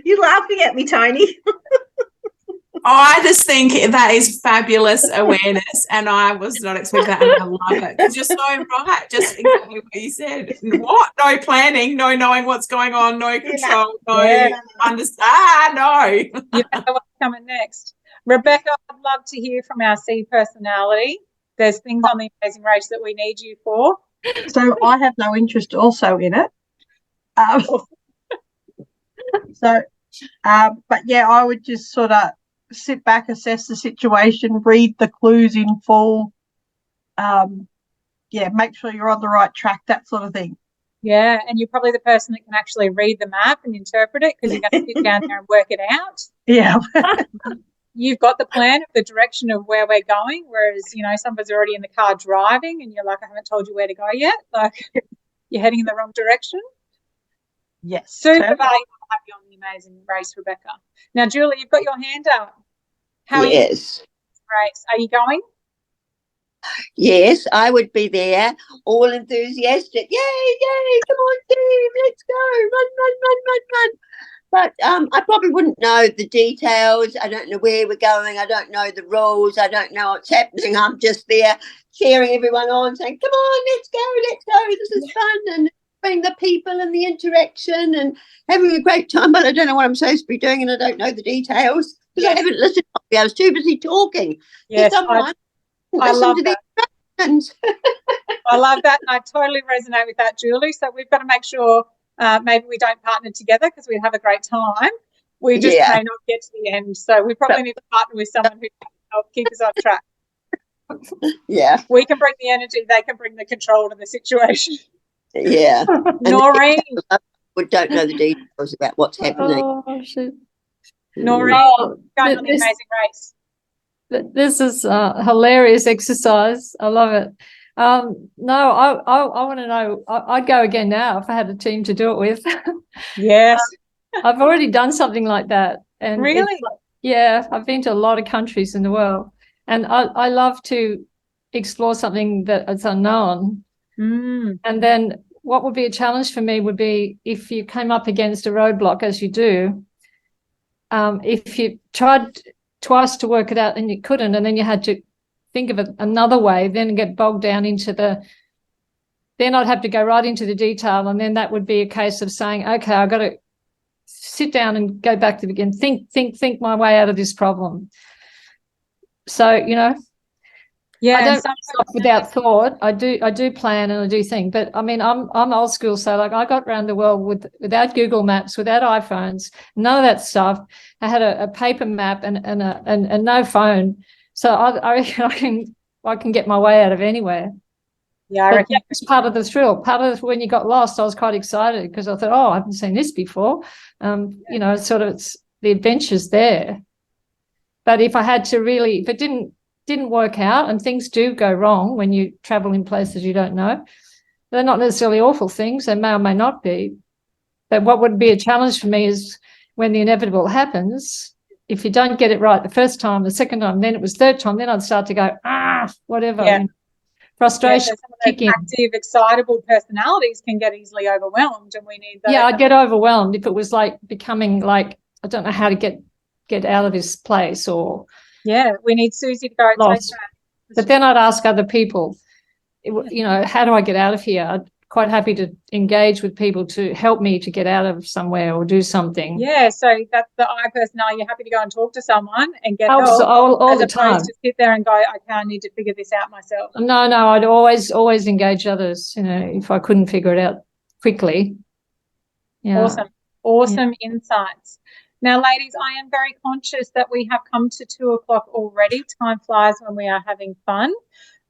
You're laughing at me, Tony. I just think that is fabulous awareness, and I was not expecting that, and I love it because you're so right. Just exactly what you said. What? No planning, no knowing what's going on, no control, no understand. No. You know what's coming next. Rebecca, I'd love to hear from our C personality. There's things on the Amazing Race that we need you for. So I have no interest also in it. But yeah, I would just sort of sit back, assess the situation, read the clues in full. Make sure you're on the right track, that sort of thing. Yeah, and you're probably the person that can actually read the map and interpret it, because you're going to sit down there and work it out. Yeah. You've got the plan of the direction of where we're going, whereas, some of us are already in the car driving and you're like, I haven't told you where to go yet. Like, you're heading in the wrong direction. Yes. Super valuable to have you on the Amazing Race, Rebecca. Now, Julie, you've got your hand up. How are you? Yes. Race? Are you going? Yes, I would be there, all enthusiastic. Yay, come on, team, let's go, run. But I probably wouldn't know the details. I don't know where we're going. I don't know the rules. I don't know what's happening. I'm just there cheering everyone on, saying, come on, let's go. This is fun. And bring the people and the interaction and having a great time. But I don't know what I'm supposed to be doing, and I don't know the details because I haven't listened. I was too busy talking. Yes, I love that. I love that, and I totally resonate with that, Julie. So we've got to make sure maybe we don't partner together, because we'd have a great time. We just may not get to the end. So we probably need to partner with someone who can help keep us on track. Yeah. We can bring the energy, they can bring the control to the situation. Yeah. Noreen. We don't know the details about what's happening. Oh, shit. Noreen, going on the Amazing Race. This is a hilarious exercise. I love it. No, I want to know. I'd go again now if I had a team to do it with. Yes. I've already done something like that. And really? I've been to a lot of countries in the world, and I love to explore something that is unknown. And then what would be a challenge for me would be if you came up against a roadblock, as you do, if you tried twice to work it out and you couldn't, and then you had to think of it another way, then get bogged down into then I'd have to go right into the detail, and then that would be a case of saying, okay, I've got to sit down and go back to the beginning, think my way out of this problem. So, I don't stop without thought. I do plan and I do think, but I mean, I'm old school. So like I got around the world without Google Maps, without iPhones, none of that stuff. I had a paper map and no phone. So I can get my way out of anywhere. Yeah, I reckon it's part of the thrill. Part of when you got lost, I was quite excited because I thought, oh, I haven't seen this before. It's the adventure's there. But if it didn't didn't work out, and things do go wrong when you travel in places you don't know. They're not necessarily awful things. They may or may not be. But what would be a challenge for me is when the inevitable happens, if you don't get it right the first time, the second time, then it was third time, then I'd start to go, whatever. Yeah. Frustration. So some of those active, excitable personalities can get easily overwhelmed, and we need those. Yeah, I'd get overwhelmed if it was like becoming like, I don't know how to get out of this place, or we need Susie to go and take that. But then I'd ask other people, how do I get out of here? I'd quite happy to engage with people to help me to get out of somewhere or do something. Yeah, so that's the I personality. You're happy to go and talk to someone and get help all as the opposed time. to sit there and go, okay, I need to figure this out myself. No, I'd always engage others, if I couldn't figure it out quickly. Yeah. Awesome insights. Now, ladies, I am very conscious that we have come to 2:00 already. Time flies when we are having fun.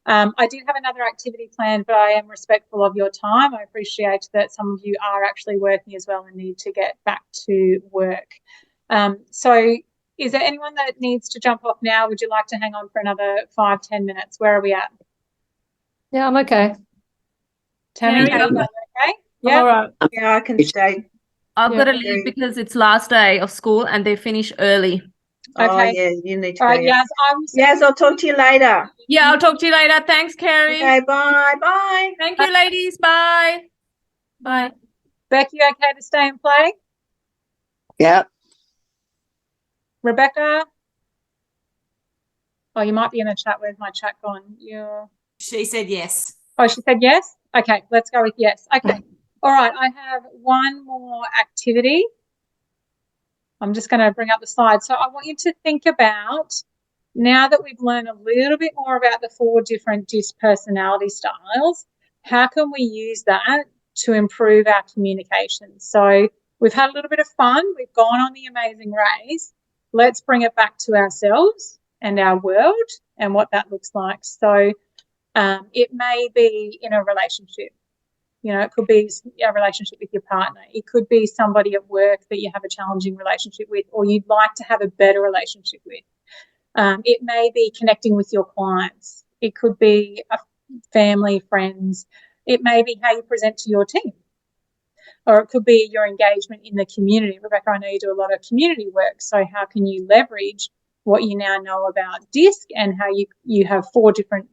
I did have another activity planned, but I am respectful of your time. I appreciate that some of you are actually working as well and need to get back to work. So is there anyone that needs to jump off now? Would you like to hang on for another 5-10 minutes? Where are we at? Yeah, I'm okay. Tammy, are you okay? Yeah. All right. Yeah, I can stay. I've got to leave because it's last day of school and they finish early. Okay. Oh, yeah, you need to go. Yes, I'll talk to you later. Yeah, I'll talk to you later. Thanks, Carrie. Okay, bye. Bye. Thank you, ladies. Bye. Bye. Becky, you okay to stay and play? Yeah. Rebecca? Oh, you might be in the chat. Where's my chat gone? She said yes. Oh, she said yes? Okay, let's go with yes. Okay. All right, I have one more activity. I'm just going to bring up the slide. So I want you to think about, now that we've learned a little bit more about the 4 different DISC personality styles, how can we use that to improve our communication? So we've had a little bit of fun. We've gone on the amazing race. Let's bring it back to ourselves and our world and what that looks like. So it may be in a relationship. It could be a relationship with your partner. It could be somebody at work that you have a challenging relationship with, or you'd like to have a better relationship with. It may be connecting with your clients. It could be a family, friends. It may be how you present to your team. Or it could be your engagement in the community. Rebecca, I know you do a lot of community work. So how can you leverage what you now know about DISC and how you have 4 different,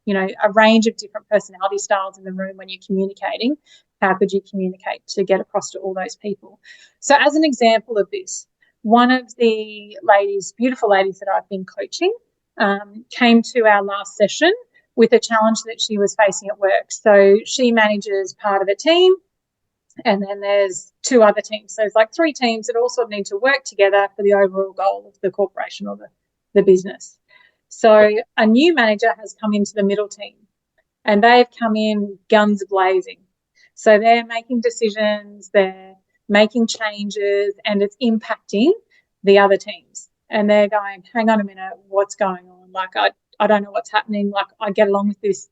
a range of different personality styles in the room when you're communicating? How could you communicate to get across to all those people? So as an example of this, one of the ladies, beautiful ladies that I've been coaching, came to our last session with a challenge that she was facing at work. So she manages part of a team, and then there's 2 other teams. So it's like 3 teams that all sort of need to work together for the overall goal of the corporation or the business. So a new manager has come into the middle team, and they've come in guns blazing. So they're making decisions, they're making changes, and it's impacting the other teams. And they're going, hang on a minute, what's going on? Like, I don't know what's happening. Like, I get along with this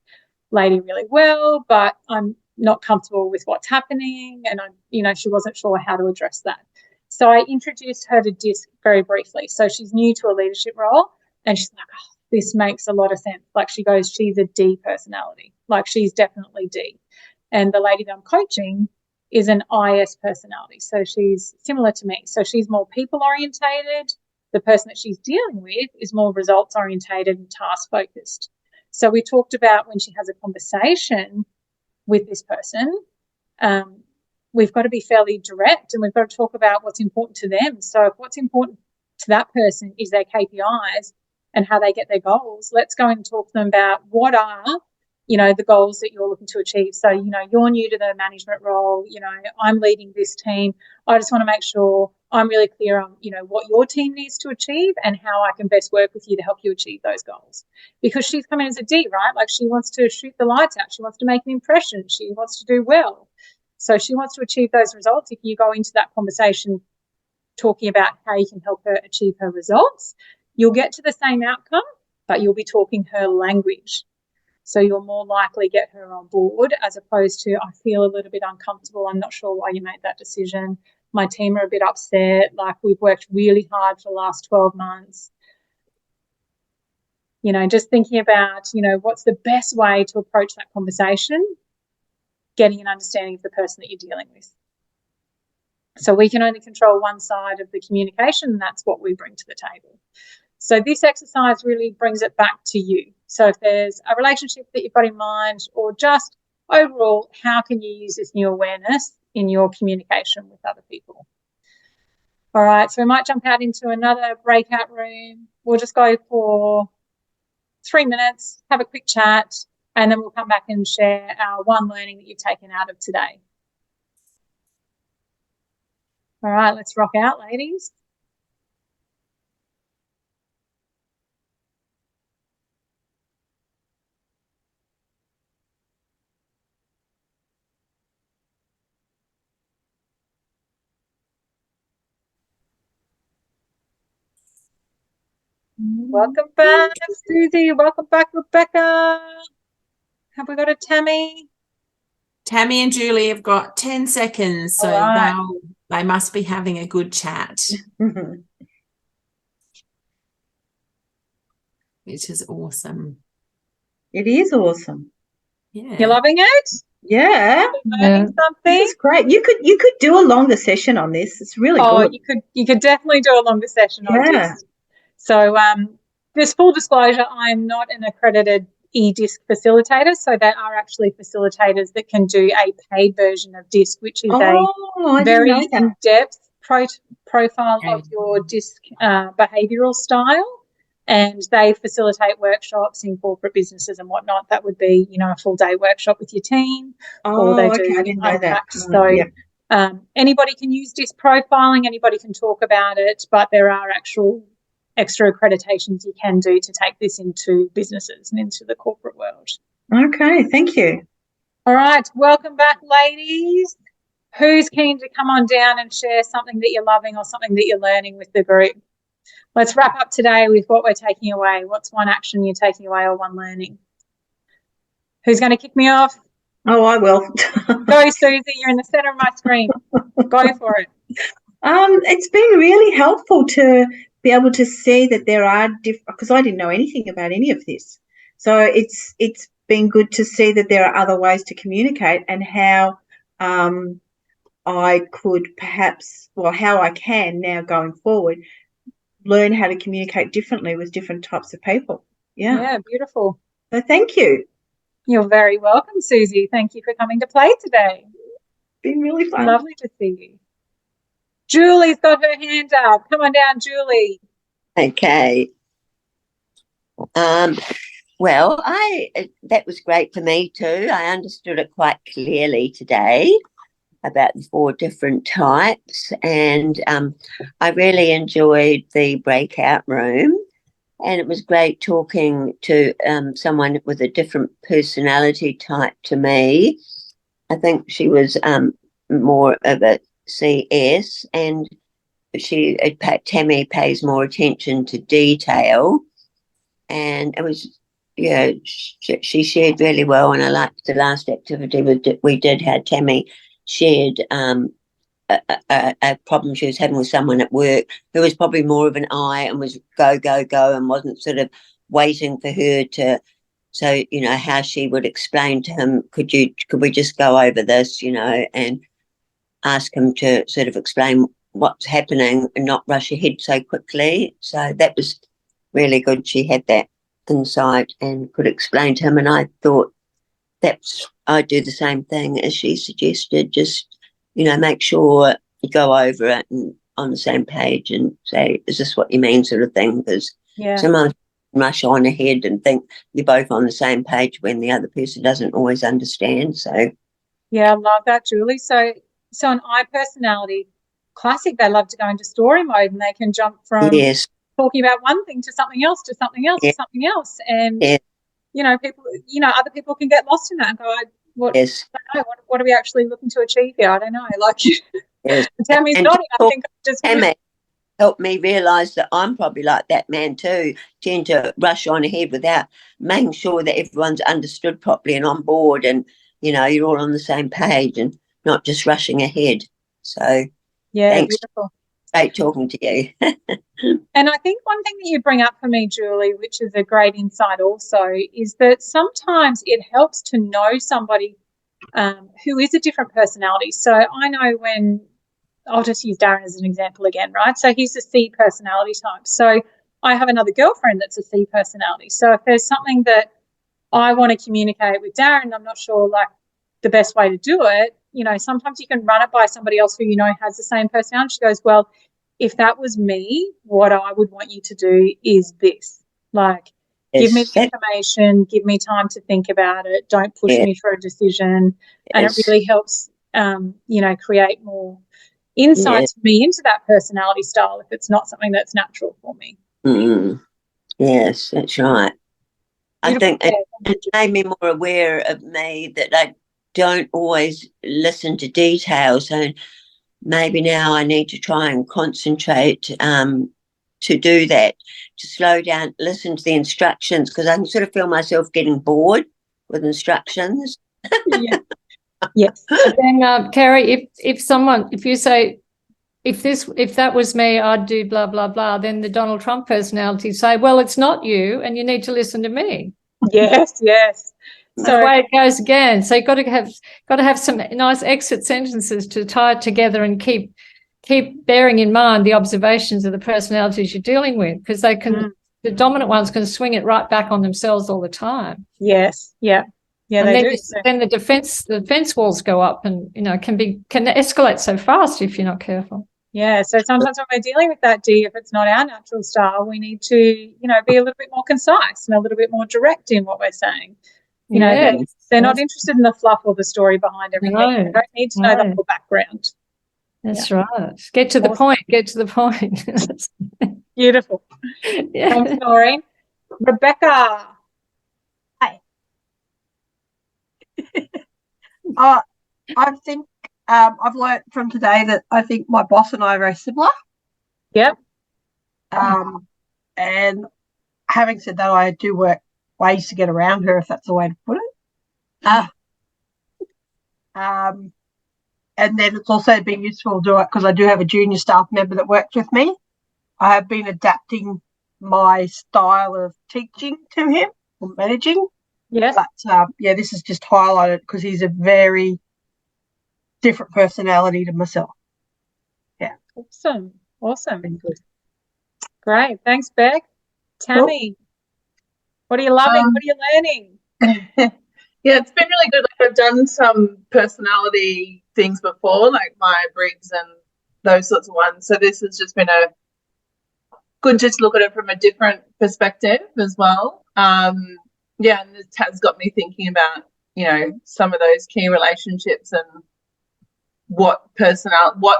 lady really well, but I'm not comfortable with what's happening. And she wasn't sure how to address that. So I introduced her to DISC very briefly. So she's new to a leadership role, and she's like, oh, this makes a lot of sense. Like, she goes, she's a D personality. Like, she's definitely D. And the lady that I'm coaching is an IS personality. So she's similar to me. So she's more people orientated. The person that she's dealing with is more results orientated and task focused. So we talked about when she has a conversation with this person, we've got to be fairly direct, and we've got to talk about what's important to them. So if what's important to that person is their KPIs and how they get their goals, let's go and talk to them about what are, the goals that you're looking to achieve. So, you're new to the management role, I'm leading this team. I just want to make sure I'm really clear on, what your team needs to achieve and how I can best work with you to help you achieve those goals. Because she's coming as a D, right? Like, she wants to shoot the lights out. She wants to make an impression. She wants to do well. So she wants to achieve those results. If you go into that conversation talking about how you can help her achieve her results, you'll get to the same outcome, but you'll be talking her language. So you'll more likely get her on board, as opposed to, I feel a little bit uncomfortable. I'm not sure why you made that decision. My team are a bit upset. Like, we've worked really hard for the last 12 months. You know, just thinking about, you know, what's the best way to approach that conversation, getting an understanding of the person that you're dealing with. So we can only control one side of the communication, and that's what we bring to the table. So this exercise really brings it back to you. So if there's a relationship that you've got in mind, or just overall, how can you use this new awareness in your communication with other people? All right, so we might jump out into another breakout room. We'll just go for 3 minutes, have a quick chat, and then we'll come back and share our one learning that you've taken out of today. All right, let's rock out, ladies. Welcome back, Susie. Welcome back, Rebecca. Have we got a Tammy? Tammy and Julie have got 10 seconds, so right. they must be having a good chat. Which is awesome. It is awesome. Yeah. You're loving it? Yeah. Learning something? It's great. You could do a longer session on this. It's really good. You could definitely do a longer session on DISC. So just full disclosure, I'm not an accredited eDisc facilitator, so there are actually facilitators that can do a paid version of DISC, which is a very in-depth profile of your DISC behavioural style, and they facilitate workshops in corporate businesses and whatnot. That would be, you know, a full day workshop with your team, or they do I didn't know that. So anybody can use DISC profiling, anybody can talk about it, but there are actual extra accreditations you can do to take this into businesses and into the corporate world. Okay, thank you. All right, welcome back, ladies. Who's keen to come on down and share something that you're loving or something that you're learning with the group? Let's wrap up today with what we're taking away. What's one action you're taking away or one learning? Who's going to kick me off? Oh, I will. Go, Susie. You're in the centre of my screen. Go for it. It's been really helpful to be able to see that there are because I didn't know anything about any of this. So it's been good to see that there are other ways to communicate, and how I could perhaps, well, how I can now going forward, learn how to communicate differently with different types of people. Yeah, beautiful. So thank you. You're very welcome, Susie. Thank you for coming to play today. It's been really fun. Lovely to see you. Julie's got her hand up. Come on down, Julie. Okay. Well, that was great for me too. I understood it quite clearly today about the 4 different types, and I really enjoyed the breakout room, and it was great talking to someone with a different personality type to me. I think she was more of a CS, and Tammy pays more attention to detail, and it was, yeah, she shared really well, and I liked the last activity we did how Tammy shared a problem she was having with someone at work who was probably more of an I and was go, and wasn't sort of waiting for her to, so, you know, how she would explain to him, could we just go over this, you know, and ask him to sort of explain what's happening and not rush ahead so quickly. So that was really good. She had that insight and could explain to him, and I thought I'd do the same thing as she suggested, just, you know, make sure you go over it and on the same page and say, is this what you mean, sort of thing, because sometimes rush on ahead and think you're both on the same page when the other person doesn't always understand. So yeah, I love that, Julie. So an I personality, classic, they love to go into story mode, and they can jump from talking about one thing to something else to something else to something else, and you know, other people can get lost in that and go, what are we actually looking to achieve here? I don't know. Like, Tammy's nodding. I think Tammy helped me realise that I'm probably like that man too, tend to rush on ahead without making sure that everyone's understood properly and on board, and, you know, you're all on the same page and not just rushing ahead. So yeah, thanks. Beautiful. Great talking to you. And I think one thing that you bring up for me, Julie, which is a great insight also, is that sometimes it helps to know somebody who is a different personality. So I know when, I'll just use Darren as an example again, right? So he's a C personality type. So I have another girlfriend that's a C personality. So if there's something that I want to communicate with Darren, I'm not sure like the best way to do it, you know, sometimes you can run it by somebody else who you know has the same personality. She goes, well, if that was me, what I would want you to do is this. Like, give me the information, give me time to think about it, don't push me for a decision. And it really helps, you know, create more insights for me into that personality style if it's not something that's natural for me. Yes, that's right. I think Yeah. it made me more aware of me that I don't always listen to details, and maybe now I need to try and concentrate to do that, to slow down, listen to the instructions, because I can sort of feel myself getting bored with instructions. Yeah. Yes. And then, Carrie, if you say, if that was me, I'd do blah, blah, blah, then the Donald Trump personality say, well, it's not you and you need to listen to me. Yes, yes. That's the way it goes again. So you've got to have some nice exit sentences to tie it together and keep bearing in mind the observations of the personalities you're dealing with, because they can, the dominant ones can swing it right back on themselves all the time. Yes, yeah. Yeah, and they then the defense walls go up, and you know can escalate so fast if you're not careful. Yeah, so sometimes when we're dealing with that D, if it's not our natural style, we need to, you know, be a little bit more concise and a little bit more direct in what we're saying. You know, they're not interested in the fluff or the story behind everything. They don't need to know the whole background. That's right. Get to the point. Get to the point. Beautiful. Yeah. Thanks, Noreen. Rebecca. Hi. I think I've learned from today that I think my boss and I are very similar. Yep. And having said that, I do work ways to get around her, if that's the way to put it. And then it's also been useful to do it because I do have a junior staff member that works with me. I have been adapting my style of teaching to him or managing. Yes. But this is just highlighted because he's a very different personality to myself. Yeah. Awesome. Good. Great. Thanks, Beck. Tammy, what are you loving? What are you learning? Yeah, it's been really good. Like I've done some personality things before, like Myers-Briggs and those sorts of ones. So this has just been a good just look at it from a different perspective as well. And this has got me thinking about, you know, some of those key relationships and what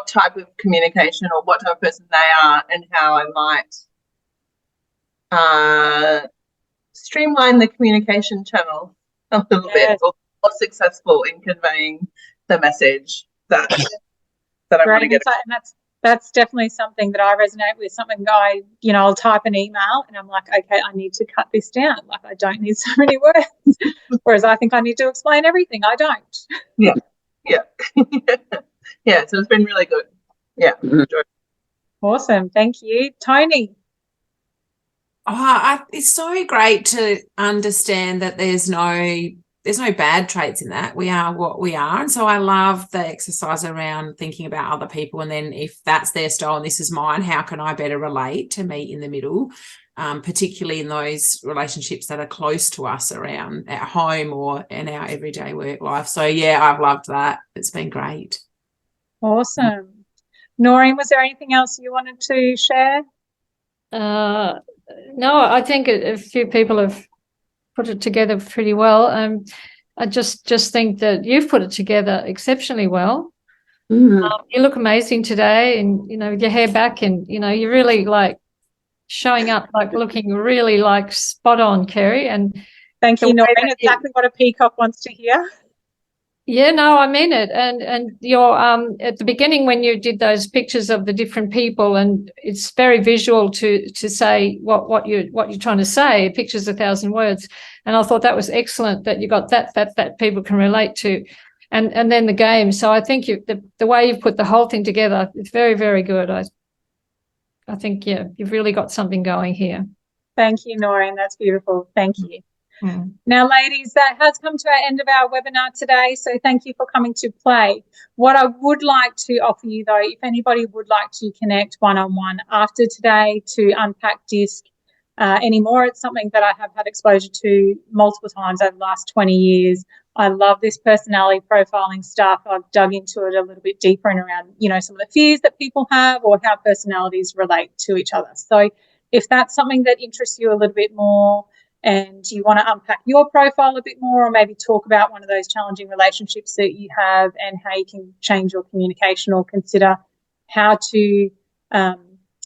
type of communication or what type of person they are and how I might streamline the communication channel a little bit, or more successful in conveying the message that I want to get. And that's definitely something that I resonate with. Something I'll type an email and I'm like, okay, I need to cut this down. Like I don't need so many words. Whereas I think I need to explain everything. I don't. Yeah. Yeah. So it's been really good. Yeah. Awesome. Thank you. Tony. It's so great to understand that there's no bad traits in that. We are what we are. And so I love the exercise around thinking about other people. And then if that's their style and this is mine, how can I better relate to meet in the middle, particularly in those relationships that are close to us around at home or in our everyday work life. So, yeah, I've loved that. It's been great. Awesome. Noreen, was there anything else you wanted to share? No, I think a few people have put it together pretty well. I just think that you've put it together exceptionally well. You look amazing today, and you know, with your hair back, and you know, you're really like showing up, like looking really like spot on, Kerry. And thank you, Noreen. Exactly what a peacock wants to hear. Yeah, no, I mean it. And you're at the beginning when you did those pictures of the different people, and it's very visual to say what you're trying to say. A picture's 1,000 words, and I thought that was excellent that you got that people can relate to, and then the game. So I think the way you've put the whole thing together, it's very, very good. I think, yeah, you've really got something going here. Thank you, Noreen. That's beautiful. Thank you. Mm. Now, ladies, that has come to our end of our webinar today. So thank you for coming to play. What I would like to offer you, though, if anybody would like to connect one-on-one after today to unpack DISC anymore, it's something that I have had exposure to multiple times over the last 20 years. I love this personality profiling stuff. I've dug into it a little bit deeper and around, you know, some of the fears that people have or how personalities relate to each other. So if that's something that interests you a little bit more, and you want to unpack your profile a bit more, or maybe talk about one of those challenging relationships that you have and how you can change your communication or consider how to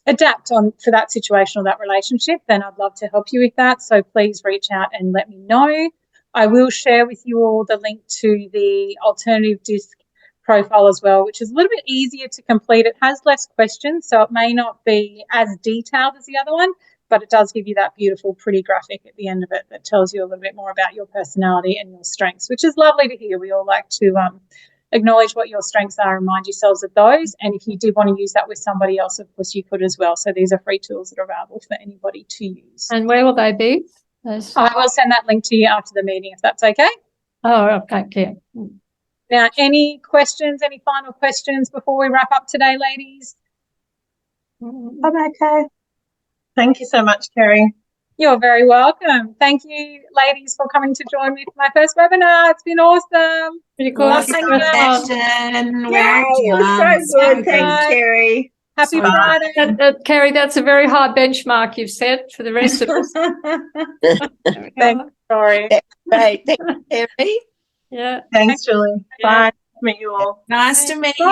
adapt for that situation or that relationship, then I'd love to help you with that. So please reach out and let me know. I will share with you all the link to the alternative DISC profile as well, which is a little bit easier to complete. It has less questions, so it may not be as detailed as the other one, but it does give you that beautiful, pretty graphic at the end of it that tells you a little bit more about your personality and your strengths, which is lovely to hear. We all like to acknowledge what your strengths are and remind yourselves of those. And if you did want to use that with somebody else, of course, you could as well. So these are free tools that are available for anybody to use. And where will they be? I will send that link to you after the meeting, if that's okay. Oh, okay, yeah. Now, any questions, any final questions before we wrap up today, ladies? I'm okay. Thank you so much, Kerry. You're very welcome. Thank you, ladies, for coming to join me for my first webinar. It's been awesome. Pretty cool. Awesome session. Yay, Well it was done. so good. So Thanks, good. Kerry. Happy So Friday. Kerry, that's a very high benchmark you've set for the rest of us. Thanks, sorry. Great. Thank you, Kerry. Yeah. Thanks, Julie. Yeah. Bye. Meet you all. nice to meet Bye. you.